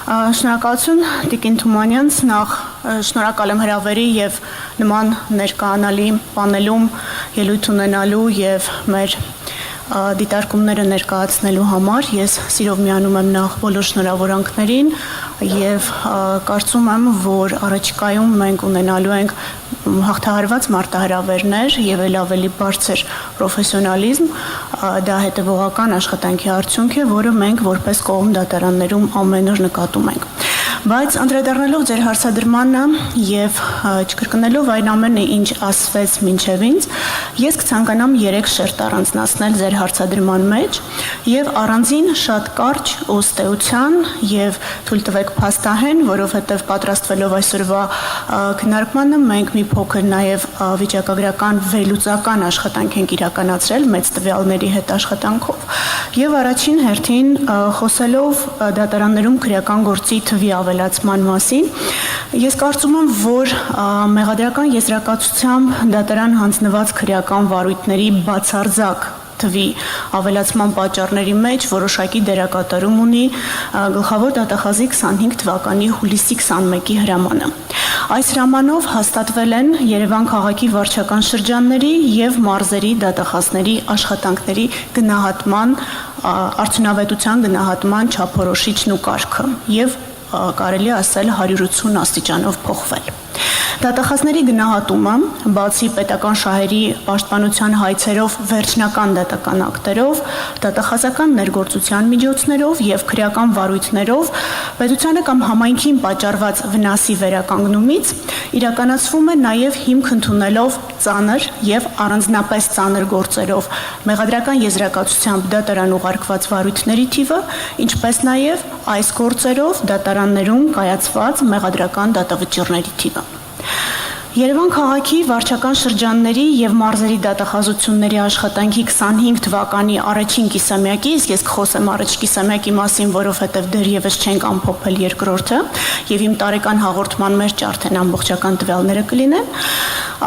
Շնորհակալություն Տիկին Թումանյանց, նախ շնորհակալ եմ հրավերի եւ նման ներկայանալի պանելում ելույթ ունենալու եւ մեր դիտարկումները ներկայացնելու համար։ Ես սիրով միանում եմ նախ բոլոր շնորհավորանքներին եւ կարծում եմ, որ առաջիկայում մենք ունենալու ենք հաղթահարված մարտահրավերներ եւ ավելի բարձր պրոֆեսիոնալիզմ, դա հետեւողական աշխատանքի արդյունք է, որը մենք որպես կողմ դատարաններում ամեն օր նկատում ենք։ Բայց անդրադառնալով ձեր հարցադրմանը եւ չկրկնելով այն ամենը, ինչ ասվեց մինչեւ ինձ, ես կցանկանամ 3 շերտ առանձնացնել ձեր հարցադրման մեջ եւ առանձին շատ կարճ ըստեյության եւ թույլ տվեք փաստահեն, որովհետեւ պատրաստվելով այսօրվա քննարկմանը մենք մի փոքր նաեւ վիճակագրական վերլուծական աշխատանք ենք իրականացրել մեծ տվյալների հետ աշխատանքով եւ առաջին հերթին խոսելով դատարաններում քրեական գործի թվի ավելացման մասին, ես կարծում եմ, որ մեղադրական եզրակացությամբ դատարան հանձնված քրեական վարույթների բացարձակ թվի ավելացման պատճառների մեջ որոշակի դերակատարում ունի գլխավոր դատախազի 25 թվականի հուլիսի 21-ի հրամանը։ Այս հրամանով հաստատվել են Երևան քաղաքի վարչական շրջանների եւ մարզերի դատախազների աշխատանքների գնահատման, արդյունավետության գնահատման չափորոշիչն ու կարգը եւ կարելի ասել 180 աստիճանով փոխվել։ Դատախազների գնահատումը, բացի պետական շահերի պաշտպանության հայցերով, վերջնական դատական ակտերով, դատախազական ներգործության միջոցներով եւ քրեական վարույթներով, պետությանը կամ համայնքին պատճառված վնասի վերականգնումից իրականացվում է նաեւ հիմք ընդունելով ծանր եւ առանձնապես ծանր գործերով մեղադրական եզրակացությամբ դատարան ուղարկված վարույթների թիվը, ինչպես նաեւ այս գործերով դատարաններում կայացված մեղադրական դատավճիռների թիվը։ Երևան քաղաքի վարչական շրջանների եւ մարզերի դատախազությունների աշխատանքի 25 թվականի առաջին կիսամյակի, իսկ ես կխոսեմ առաջ կիսամյակի մասին, որովհետեւ դեռևս չենք ամփոփել երկրորդը եւ իմ տարեկան հաղորդման մեջ արդեն ամբողջական տվյալները կլինեն։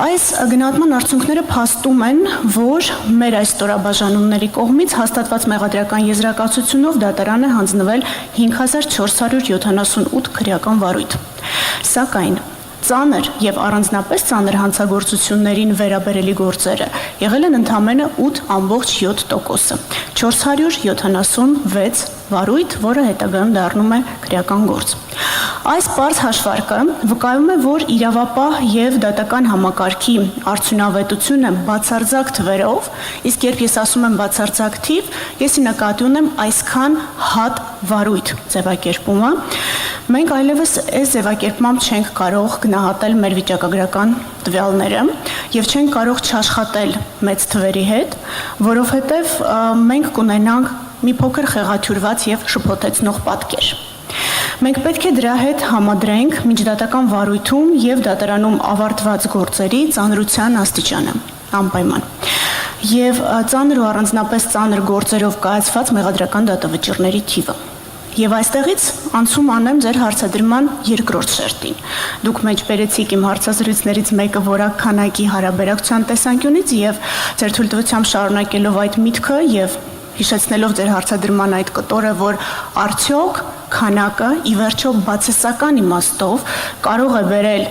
Այս գնահատման արդյունքները փաստում են, որ մեր այս ստորաբաժանումների կողմից հաստատված մեղադրական եզրակացությունով դատարան է հանձնվել 5478 քրեական վարույթ։ Սակայն ծանր եւ առանձնապես ծանր հանցագործություններին վերաբերելի գործերը եղել են ընդամենը 8.7%, 476 վարույթ, որը հետագայում դառնում է քրեական գործ։ Այս պարզ հաշվարկը վկայում է, որ իրավապահ եւ դատական համակարգի արդյունավետությունը բացարձակ թվերով, իսկ երբ ես ասում եմ բացարձակ թիվ, ես նկատի ունեմ այսքան հատ վարույթ ձևակերպումը, մենք այլևս այս ձևակերպմամբ չենք կարող գնահատել մեր վիճակագրական տվյալները եւ չենք կարող չաշխատել մեծ թվերի հետ, որովհետեւ մենք կունենանք մի փոքր խեղաթյուրված եւ շփոթեցնող պատկեր։ Մենք պետք է դրա հետ համադրենք միջդատական վարույթում եւ դատարանում ավարտված գործերի ծանրության աստիճանը, անպայման։ Եվ ծանր ու առանձնապես ծանր գործերով կայացված մեղադրական դատավճիռների թիվը։ Եվ այստեղից անցում անեմ ձեր հարցադրման երկրորդ շերտին։ Դուք մեջբերեցիք իմ հարցազրույցներից մեկը որակքանակի հարաբերակցության տեսանկյունից եւ ձեր թույլտվությամբ շարունակելով այդ միտքը եւ հիշեցնելով ձեր հարցադրման այդ կտորը, որ արդյոք քանակը ի վերջո բացասական իմաստով կարող է բերել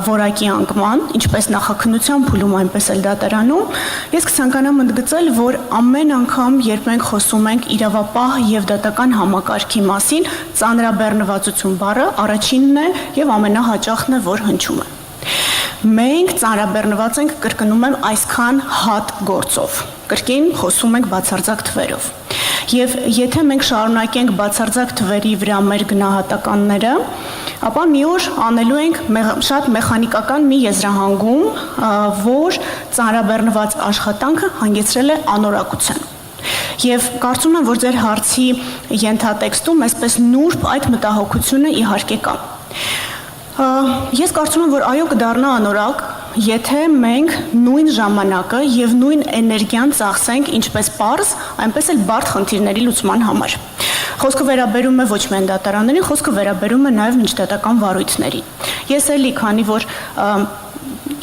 որակի անկման, ինչպես նախաքննության փուլում, այնպես էլ դատարանում, ես կցանկանամ ընդգծել, որ ամեն անգամ, երբ մենք խոսում ենք իրավապահ եւ դատական համակարգի մասին, ծանրաբեռնվածություն բառը առաջինն է եւ ամենահաճախն է, որ հնչում է։ Մենք ծանրաբեռնված ենք, կրկնում եմ, այսքան հատ գործով։ Կրկին խոսում ենք բացարձակ թվերով։ Եվ եթե մենք շարունակենք բացարձակ թվերի վրա մեր գնահատականները, ապա մի օր անելու ենք շատ մեխանիկական մի եզրահանգում, որ ծանրաբեռնված աշխատանքը հանգեցրել է անորակության։ Եվ կարծում եմ, որ ձեր հարցի ենթատեքստում այսպես նուրբ այդ մտահոգությունը իհարկե կա։ Ես կարծում եմ, որ այո կդառնա անորակ, եթե մենք նույն ժամանակը եւ նույն էներգիան ծախսենք ինչպես պարզ, այնպես էլ բարդ խնդիրների լուծման համար։ Խոսքը վերաբերում է ոչ միայն դատարաններին, խոսքը վերաբերում է նաեւ միջդատական վարույթներին։ Ես էլի, քանի որ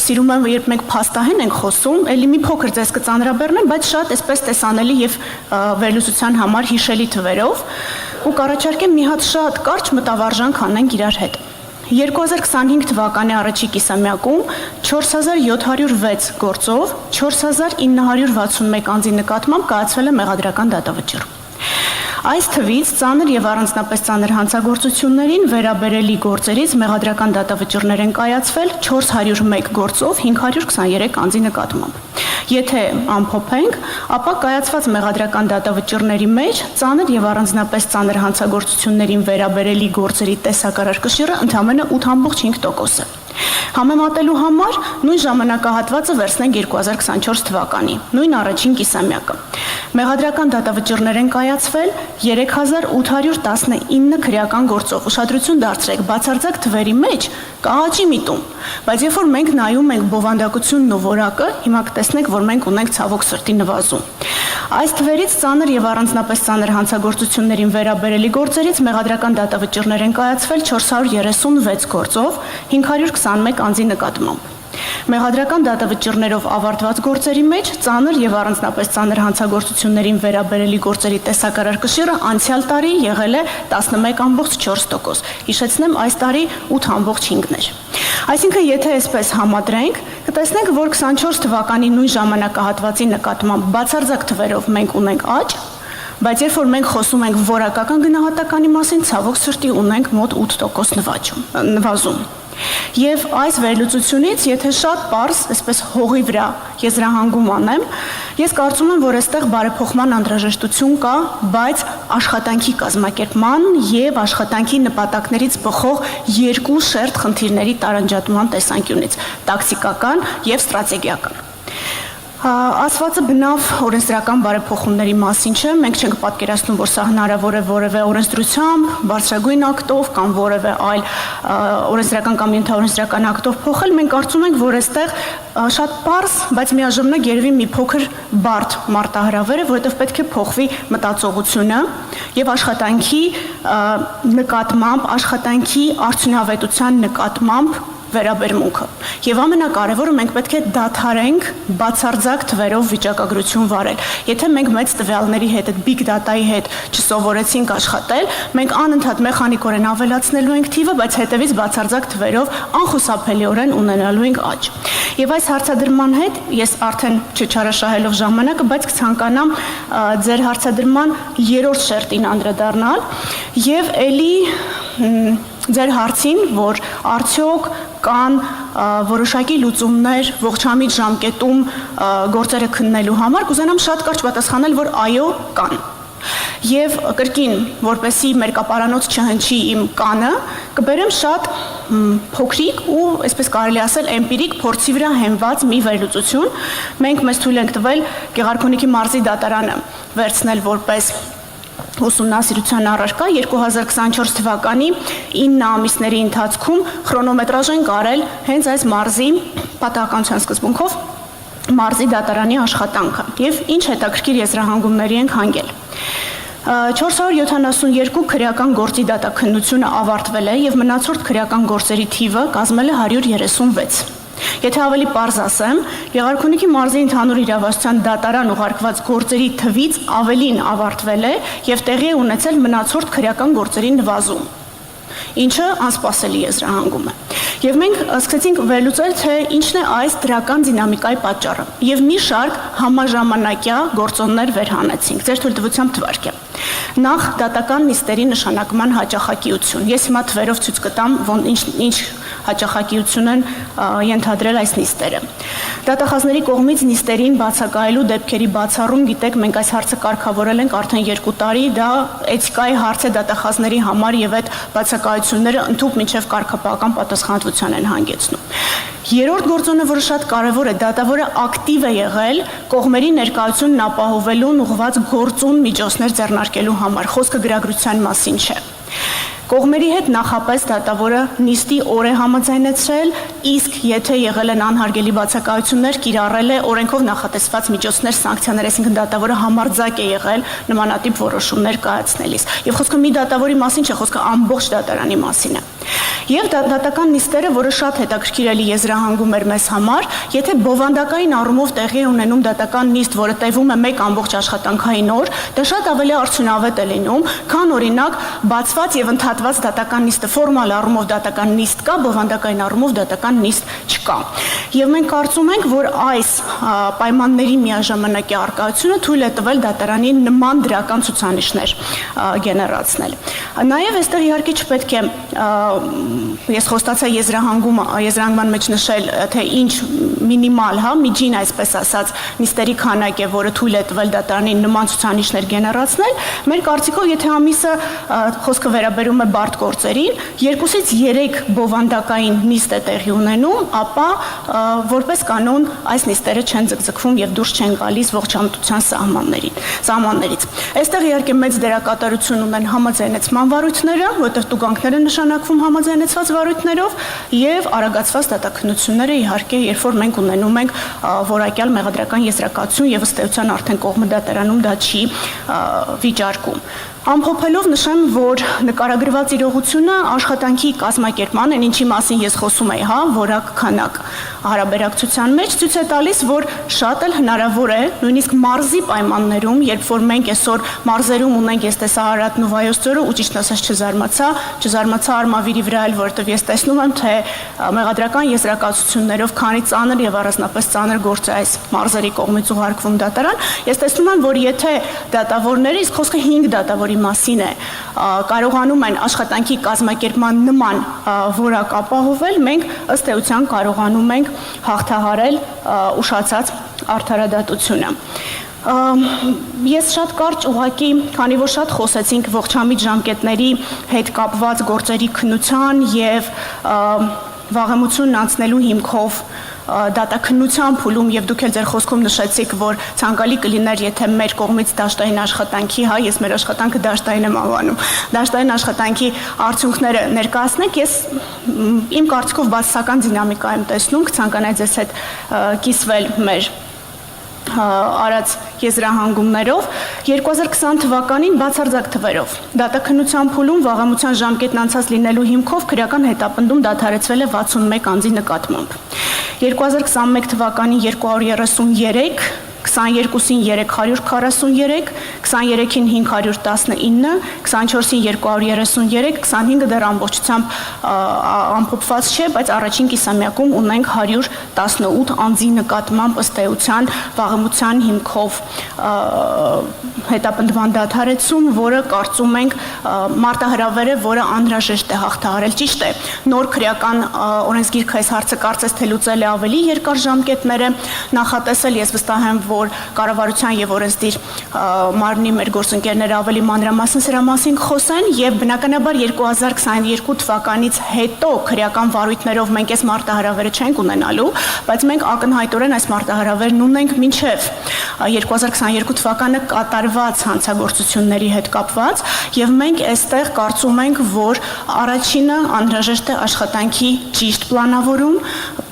սիրում եմ, երբ մենք փաստահեն ենք խոսում, էլի մի փոքր ձեզ կծանրաբեռնեմ, բայց շատ այսպես տեսանելի եւ վերլուծության համար հիշելի թվերով, ու կառաջարկեմ մի հատ շատ կարճ մտավարժանք անենք իրար հետ։ 2025 թվականի առաջի կիսամյակում 4706 գործով 4961 անձի նկատմամբ կայացվել է մեղադրական դատավճիռ։ Այս թվից ծանր եւ առանձնապես ծանր հանցագործություններին վերաբերելի գործերից մեղադրական դատավճիռներ են կայացվել 401 գործով 523 անձի նկատմամբ։ Եթե ամփոփենք, ապա կայացված մեղադրական դատավճիռների մեջ ծանր եւ առանձնապես ծանր հանցագործություններին վերաբերելի գործերի տեսակարար կշիռը ընդամենը 8.5% է։ Համեմատելու համար նույն ժամանակահատվածը վերցնենք 2024 թվականի, նույն առաջին կիսամյակը։ Մեղադրական դատավճիռներ են կայացվել 3819 քրեական գործով։ Ուշադրություն դարձրեք, բացարձակ թվերի մեջ կա աճի միտում, բայց երբ որ մենք նայում ենք բովանդակությունն ու որակը, հիմա կտեսնենք, որ մենք ունենք ցավոք սրտի նվազում։ Այս թվերից ծանր եւ առանձնապես ծանր հանցագործություններին վերաբերելի գործերից մեղադրական դատավճիռներ են կայացվել 436 գործով 521 անձի նկատմամբ։ Մեղադրական դատավճիռներով ավարտված գործերի մեջ ծանր եւ առանձնապես ծանր հանցագործություններին վերաբերելի գործերի տեսակարար կշիռը անցյալ տարի եղել է 11.4%։ Հիշեցնեմ, այս տարի 8.5-ն էր։ Այսինքն, եթե այսպես համադրենք, կտեսնենք, որ 24 թվականի նույն ժամանակահատվածի նկատմամբ բացարձակ թվերով մենք ունենք աճ, բայց երբ որ մենք խոսում ենք որակական գնահատականի մասին, ցավոք սրտի ունենք մոտ 8% նվազում։ Եվ այս վերլուծությունից, եթե շատ պարզ, այսպես հողի վրա եզրահանգում անեմ, ես կարծում եմ, որ այստեղ բարեփոխման անհրաժեշտություն կա, բայց աշխատանքի կազմակերպման եւ աշխատանքի նպատակներից բխող երկու շերտ խնդիրների տարանջատման տեսանկյունից՝ տակտիկական եւ ստրատեգիական։ Ասվածը բնավ օրենսդրական բարեփոխումների մասին չէ, մենք չենք պատկերացնում, որ սա հնարավոր է որևէ օրենսդրությամբ, բարձրագույն ակտով կամ որևէ այլ օրենսդրական կամ ենթաօրենսդրական ակտով փոխել, մենք կարծում ենք, որ այստեղ շատ պարզ, բայց միաժամանակ երևի մի փոքր բարդ մարտահրավեր է, որովհետև պետք է փոխվի մտածողությունը եւ աշխատանքի նկատմամբ, աշխատանքի արդյունավետության նկատմամբ վերաբերմունքը։ Եվ ամենակարևորը մենք պետք է դադարենք բացարձակ թվերով վիճակագրություն վարել։ Եթե մենք մեծ տվյալների հետ, այդ big data-ի հետ չսովորեցինք աշխատել, մենք անընդհատ մեխանիկորեն ավելացնելու ենք թիվը, բայց հետևից բացարձակ թվերով անխուսափելիորեն ունենալու ենք աճ։ Եվ այս հարցադրման հետ ես արդեն չչարաշահելով ժամանակը, բայց կցանկանամ ձեր հարցադրման երրորդ շերտին անդրադառնալ եւ ելի ձեր հարցին, որ արդյոք կան որոշակի լուծումներ ողջամիտ ժամկետում գործերը քննելու համար, կուզենամ շատ կարճ պատասխանել, որ այո, կան։ Եվ կրկին, որպեսզի մեր կապարանոց չհնչի իմ կանը, կբերեմ շատ փոքրիկ ու, այսպես կարելի ասել, էմպիրիկ փորձի վրա հենված մի վերլուծություն։ Մենք մեզ թույլ ենք տվել Գեղարքունիքի մարզի դատարանը վերցնել որպես ուսումնասիրության առարկա 2024 թվականի 9 ամիսների ընթացքում քրոնոմետրաժ են կարել հենց այս մարզի պատահականության սկզբունքով մարզի դատարանի աշխատանքը եւ ինչ հետաքրքիր եզրահանգումների ենք հանգել։ 472 քրեական գործի դատաքննությունը ավարտվել է եւ մնացորդ քրեական գործերի թիվը կազմել է 136։ Եթե ավելի պարզ ասեմ, Գեղարքունիքի մարզի ընդհանուր իրավասության դատարան ուղարկված գործերի թվից ավելին ավարտվել է եւ տեղի է ունեցել մնացորդ քրեական գործերի նվազում, ինչը անսպասելի եզրահանգում է։ Եվ մենք սկսեցինք վերլուծել, թե ինչն է այս դրական դինամիկայի պատճառը։ Եւ մի շարք համաժամանակյա գործոններ վերհանեցինք։ Ձեր թույլտվությամբ թվարկեմ։ Նախ դատական նիստերի նշանակման հաճախակիություն։ Ես հիմա թվերով ցույց կտամ, ինչ հաճախակիություն են ենթադրել այս նիստերը։ Դատախազների կողմից նիստերին բացակայելու դեպքերի բացառում, գիտեք, մենք այս հարցը կարգավորել ենք արդեն 2 տարի, դա էթիկայի հարց է դատախազների համար եւ այդ բացակայությունները ընդհանուր մինչեւ կարգապահական պատասխանատվության են հանգեցնում։ Երրորդ գործոնը, որը շատ կարևոր է, դատավորը ակտիվ է եղել կողմերի ներկայությունն ապահովելուն ուղղված գործուն միջոցներ ձեռնարկելու համար, խոսքը գրագրության մասին չէ։ Կողմերի հետ նախապես դատավորը նիստի օր է համաձայնեցրել, իսկ եթե եղել են անհարգելի բացակայություններ, կիրառել է օրենքով նախատեսված միջոցներ, սանկցիաներ, այսինքն դատավորը համարձակ է եղել նմանատիպ որոշումներ կայացնելիս։ Եվ խոսքը մի դատավորի մասին չէ, խոսքը ամբողջ դատարանի մասին է։ Եվ դատական նիստերը, որը շատ հետաքրքիր եզրահանգում էր մեզ համար, եթե բովանդակային առումով տեղի ունենում դատական նիստ, որը տևում է մեկ ամբողջ աշխատանքային օր, դա շատ ավելի արդյունավետ է լինում, քան օրինակ բացված եւ ընդհատված դատական նիստը, ֆորմալ առումով դատական նիստ կա, բովանդակային առումով դատական նիստ չկա։ Եվ մենք կարծում ենք, որ այս պայմանների միաժամանակի առկայությունը թույլ է տվել դատարանին նման դրական ցուցանիշներ գեներացնել։ Նաև այստեղ իհարկե չպետք է ես խոստացա եզրահանգման մեջ նշել, թե ինչ մինիմալ, միջին այսպես ասած, նիստերի քանակ է, որը թույլ է տվել դատարանին նման ցուցանիշներ գեներացնել, մեր կարծիքով, եթե ամիսը խոսքը վերաբերում է բարդ գործերին, 2-ից 3 բովանդակային նիստ է տեղի ունենում, ապա որպես կանոն այս նիստերը չեն ձգձգվում եւ դուրս չեն գալիս ողջամտության սահմաններից։ Այստեղ իհարկե մեծ դերակատարություն ունեն համաձայնեցման վարույթները, որտեղ տուգանքները նշանակվում համաձայնեցված վարույթներով եւ արագացված դատաքննությունները իհարկե, երբ որ մենք ունենում ենք որակյալ մեղադրական եզրակացություն եւ ըստ էության արդեն կողմը դատարանում դա չի վիճարկում։ Ամփոփելով նշեմ, որ նկարագրված իրողությունը աշխատանքի կազմակերպման, ինչի մասին ես խոսում եի, որակ քանակ հարաբերակցության մեջ ցույց է տալիս, որ շատ էլ հնարավոր է, նույնիսկ մարզի պայմաններում, երբ որ մենք այսօր մարզերում ունենք, ես տեսա Արարատն ու Վայոց ձորը, ու ճիշտ ասած չզարմացա Արմավիրի վրա, որովհետև ես տեսնում եմ, թե մեղադրական եզրակացություններով քանի ծանր եւ առանձնապես ծանր գործ է այս մարզերի կողմից ուղարկվում դատարան, ես տեսնում եմ, որ եթե դատավորները, իսկ խոսքը 5 դատավորի մասին է, կարողանում են աշխատանքի կազմակերպման նման որակ ապահովել, մենք ըստ էության կարողանում ենք հաղթահարել ուշացած արդարադատությունը։ Ես շատ կարճ ուղղակի, քանի որ շատ խոսեցինք ողջամիտ ժամկետների հետ կապված գործերի քննության եւ վաղեմությունն անցնելու հիմքով դատաքննության փուլում եւ դուք էլ ձեր խոսքում նշեցիք, որ ցանկալի կլիներ, եթե մեր կողմից դաշտային աշխատանքի, ես մեր աշխատանքը դաշտային եմ անվանում, դաշտային աշխատանքի արդյունքները ներկայացնենք, ես իմ կարծիքով բացասական դինամիկա եմ տեսնում, կցանկանայի ձեզ հետ կիսվել մեր արած եզրահանգումներով 2020 թվականին բացարձակ թվերով դատաքննության փուլում վաղամության ժամկետն անցած լինելու հիմքով քրեական հետապնդում դադարեցվել է 61 անձի նկատմամբ 2021 թվականին 233 22-ին 343, 23-ին 519, 24-ին 233, 25-ը դեռ ամբողջությամբ ամփոփված չէ, բայց առաջին կիսամյակում ունենք 118 անձի նկատմամբ ըստ էության վաղեմության հիմքով հետապնդման դադարեցում, որը կարծում ենք մարտահրավեր է, որը անհրաժեշտ է հաղթահարել։ Ճիշտ է, նոր քրեական օրենսգիրքը այս հարցը կարծես թե լուծել է ավելի երկար ժամկետներ է նախատեսել, ես վստահ եմ, որ կառավարության եւ օրենսդիր մարմնի մեր գործընկերները ավելի մանրամասն սրա մասին խոսեն եւ բնականաբար 2022 թվականից հետո քրեական վարույթներով մենք այս մարտահրավերը չենք ունենալու, բայց մենք ակնհայտորեն այս մարտահրավերն ունենք մինչեւ 2022 թվականը կատարված հանցագործությունների հետ կապված եւ մենք այստեղ կարծում ենք, որ առաջինը անհրաժեշտ է աշխատանքի ճիշտ պլանավորում,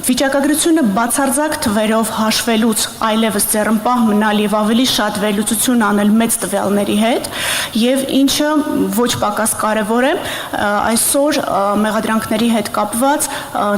վիճակագրությունը բացարձակ թվերով հաշվելուց այլևս ձեռնպահ մնալ եւ ավելի շատ վերլուծություն անել մեծ տվյալների հետ եւ ինչը ոչ պակաս կարեւոր է այսօր մեղադրանքների հետ կապված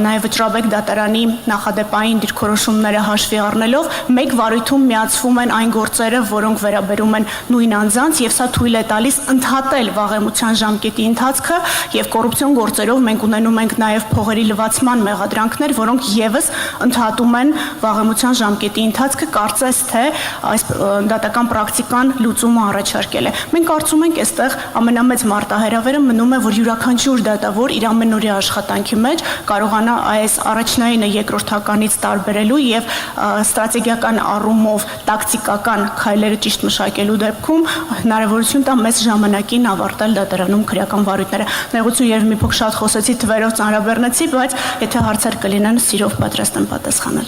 նաեւ վճռաբեկ դատարանի նախադեպային դիրքորոշումները հաշվի առնելով մեկ վարույթում միացվում են այն գործերը, որոնք վերաբերում են նույն անձանց եւ սա թույլ է տալիս ընդհատել վաղեմության ժամկետի ընթացքը եւ կոռուպցիոն գործերով մենք ունենում ենք նաեւ փողերի լվացման մեղադրանքներ, որոնք եւս ընդհատում են վաղեմության ժամկետի ընթացքը, կարծես թե այս դատական պրակտիկան լուծումը առաջարկել է։ Մենք կարծում ենք, այստեղ ամենամեծ մարտահրավերը մնում է, որ յուրաքանչյուր դատավոր իր ամենօրյա աշխատանքի մեջ կարողանա այս առաջնայինը երկրորդականից տարբերելու եւ ստրատեգիական առումով տակտիկական քայլերը ճիշտ մշակելու դեպքում հնարավորություն տա մեծ ժամանակին ավարտել դատարանում քրեական վարույթները։ Նեղություն, երբ մի փոքր շատ խոսեցի, թվերով ծանրաբեռնեցի, բայց եթե հարցեր կլինեն, սիրով պատրաստ եմ պատասխանել։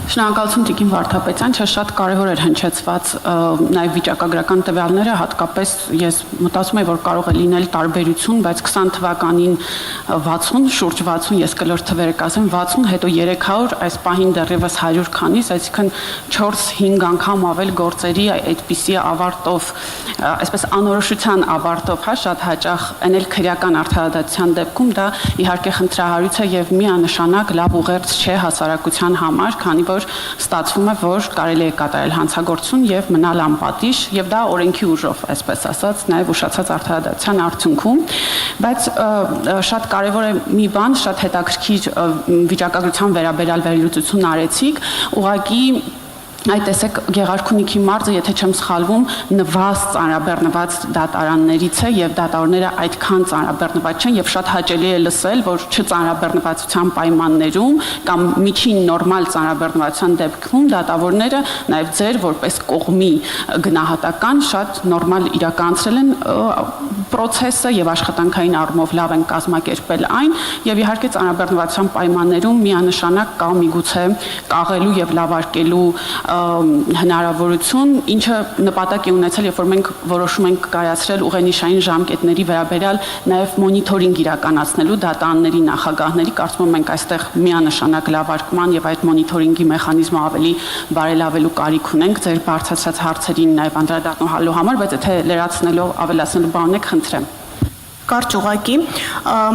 Շնորհակալություն Տիկին Վարդապետյան, շատ կարևոր էր հնչեցված նաև վիճակագրական տվյալները, հատկապես ես մտածում եմ, որ կարող է լինել տարբերություն, բայց 20 թվականին 60, շուրջ 60, ես կլոր թվերը կասեմ, 60, հետո 300, այս պահին դեռևս 100 քանիս, այսինքն 4-5 անգամ ավել գործերի այդպիսի ավարտով, այսպես անորոշության ավարտով, շատ հաճախ էնել քրեական արդարադատության դեպքում դա իհարկե խնդրահարույց է եւ միանշանակ լավ ուղերձ չէ հասարակության համար, քանի որ ստացվում է, որ կարելի է կատարել հանցագործություն եւ մնալ անպատիժ եւ դա օրենքի ուժով, այսպես ասած, նաեւ ուշացած արդարադատության արդյունքում, բայց շատ կարեւոր է մի բան, շատ հետաքրքիր վիճակագրության վերաբերյալ վերլուծություն արեցիք, ուղղակի այդ տեսեք Գեղարքունիքի մարզը, եթե չեմ սխալվում, նվազդ ծանրաբեռնված դատարաններից է եւ դատավորները այդքան ծանրաբեռնված չեն եւ շատ հաճելի է լսել, որ չծանրաբեռնվածության պայմաններում կամ միջին նորմալ ծանրաբեռնվածության դեպքում դատավորները նաեւ ձեր որպես կողմի գնահատական շատ նորմալ իրականացրել են process-ը եւ աշխատանքային առումով լավ են կազմակերպել այն եւ իհարկե ծանրաբեռնվածության պայմաններում միանշանակ կա միգուցե կաղելու եւ լավարկելու հնարավորություն, ինչը նպատակ է ունեցել, երբ որ մենք որոշում ենք կայացրել ուղենիշային ժամկետների վերաբերյալ նաև մոնիթորինգ իրականացնելու դատարանների նախագահների, կարծում եմ մենք այստեղ միանշանակ լավարկման եւ այդ մոնիթորինգի մեխանիզմը ավելի բարելավելու կարիք ունենք ձեր բարձրացած հարցերին նաև անդրադառնալու համար, բայց եթե լրացնելով ավելացնելու բան եք, խնդրեմ։ Կարճ ուղղակի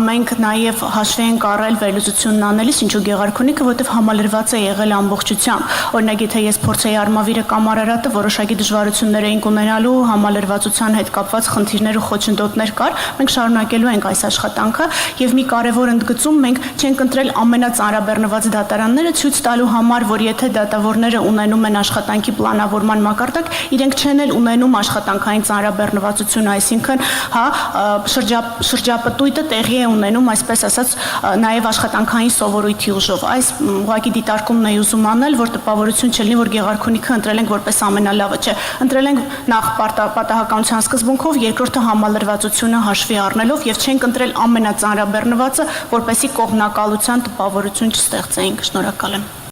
մենք նաև հաշվի ենք առել վերլուծությունն անելիս, ինչու Գեղարքունիքը, որտեղ համալրված է եղել ամբողջությամբ։ Օրինակ, եթե ես փորձեի Արմավիրը կամ Արարատը որոշակի դժվարություններ էինք ունենալու համալրվածության հետ կապված խնդիրներ ու խոչընդոտներ կար, մենք շարունակելու ենք այս աշխատանքը եւ մի կարեւոր ընդգծում մենք չենք ընտրել ամենածանրաբեռնված դատարանները ցույց տալու համար, որ եթե դատավորները ունենում են աշխատանքի պլանավորման մակարդակ, իրենք չեն էլ ունենում աշխատանքային ծանրաբեռնվածություն, այսինքն, շրջապտույտը տեղի է ունենում, այսպես ասած, նաև աշխատանքային սովորույթի ուժով։ Այս ուղղակի դիտարկումն է ուզում անել, որ տպավորություն չլինի, որ Գեղարքունիքը ընտրել ենք որպես ամենալավը, չէ, ընտրել ենք նախ պատահականության սկզբունքով, երկրորդը համալրվածությունը հաշվի առնելով եւ չենք ընտրել ամենածանրաբեռնվածը, որպեսզի կողմնակալության տպավորություն չստեղծեինք։ Շնորհակալ եմ։